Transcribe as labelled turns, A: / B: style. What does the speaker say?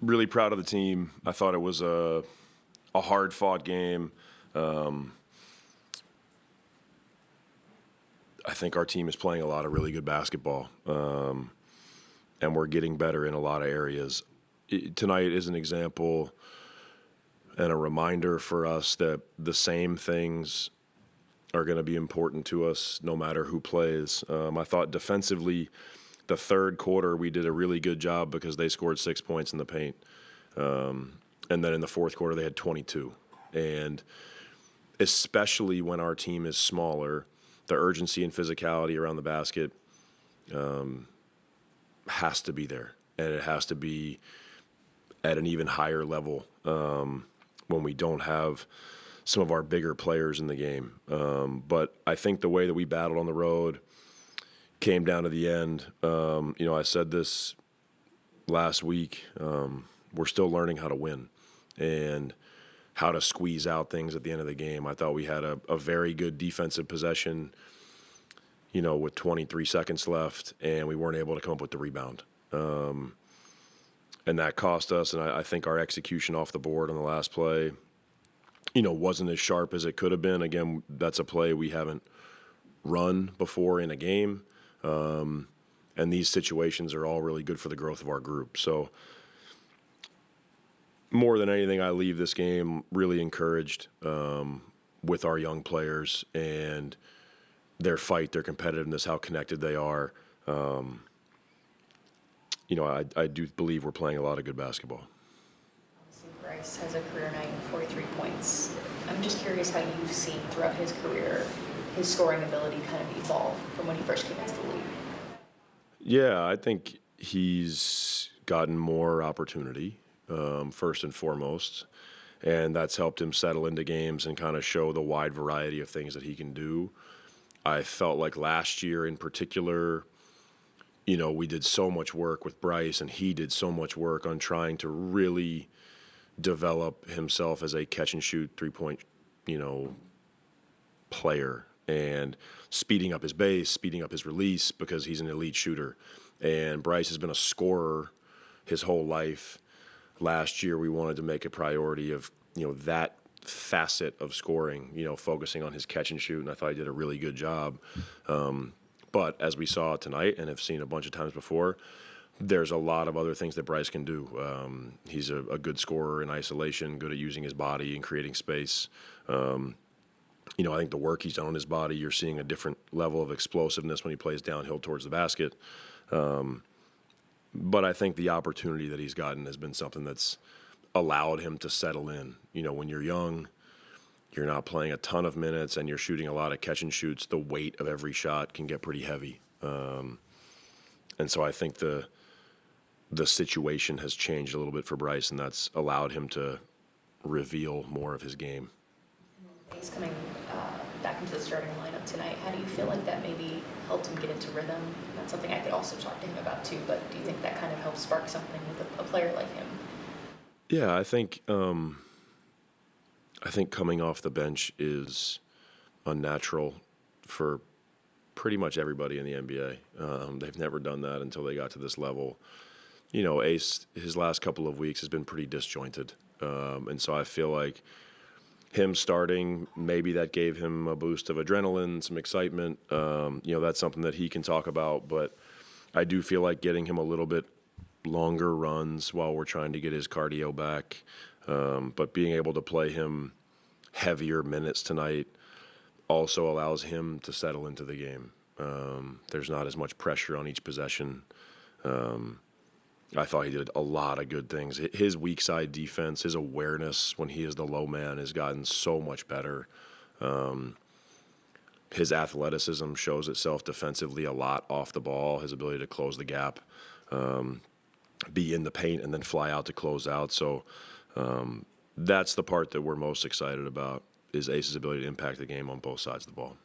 A: Really proud of the team. I thought it was a hard-fought game. Um, I think our team is playing a lot of really good basketball, and we're getting better in a lot of areas. Tonight is an example and a reminder for us that the same things are going to be important to us no matter who plays. I thought defensively, the third quarter, we did a really good job because they scored 6 points in the paint. And then in the fourth quarter, they had 22. And especially when our team is smaller, the urgency and physicality around the basket has to be there. And it has to be at an even higher level when we don't have some of our bigger players in the game. But I think the way that we battled on the road came down to the end. I said this last week. We're still learning how to win and how to squeeze out things at the end of the game. I thought we had a very good defensive possession, with 23 seconds left, and we weren't able to come up with the rebound. And that cost us, and I think our execution off the board on the last play, wasn't as sharp as it could have been. Again, that's a play we haven't run before in a game. And these situations are all really good for the growth of our group. So more than anything, I leave this game really encouraged with our young players and their fight, their competitiveness, how connected they are. I do believe we're playing a lot of good basketball.
B: Bryce has a career night and 43 points. I'm just curious how you've seen throughout his career his scoring ability kind of evolve from when he first came into the league.
A: Yeah, I think he's gotten more opportunity, first and foremost, and that's helped him settle into games and kind of show the wide variety of things that he can do. I felt like last year in particular, we did so much work with Bryce, and he did so much work on trying to really develop himself as a catch-and-shoot three-point, player, and speeding up his base, speeding up his release because he's an elite shooter. And Bryce has been a scorer his whole life. Last year, we wanted to make a priority of, that facet of scoring, focusing on his catch and shoot, and I thought he did a really good job. But as we saw tonight and have seen a bunch of times before, there's a lot of other things that Bryce can do. He's a good scorer in isolation, good at using his body and creating space. I think the work he's done on his body, you're seeing a different level of explosiveness when he plays downhill towards the basket. But I think the opportunity that he's gotten has been something that's allowed him to settle in. When you're young, you're not playing a ton of minutes and you're shooting a lot of catch and shoots, the weight of every shot can get pretty heavy. And so I think the situation has changed a little bit for Bryce, and that's allowed him to reveal more of his game.
B: He's coming back into the starting lineup tonight. How do you feel like that maybe helped him get into rhythm? That's something I could also talk to him about too, but do you think that kind of helps spark something with a player like him?
A: Yeah, I think coming off the bench is unnatural for pretty much everybody in the NBA. They've never done that until they got to this level. Ace, his last couple of weeks has been pretty disjointed. And so I feel like him starting, maybe that gave him a boost of adrenaline, some excitement. That's something that he can talk about. But I do feel like getting him a little bit longer runs while we're trying to get his cardio back. But being able to play him heavier minutes tonight also allows him to settle into the game. There's not as much pressure on each possession. I thought he did a lot of good things. His weak side defense, his awareness when he is the low man has gotten so much better. His athleticism shows itself defensively a lot off the ball, his ability to close the gap, be in the paint, and then fly out to close out. So that's the part that we're most excited about, is Ace's ability to impact the game on both sides of the ball.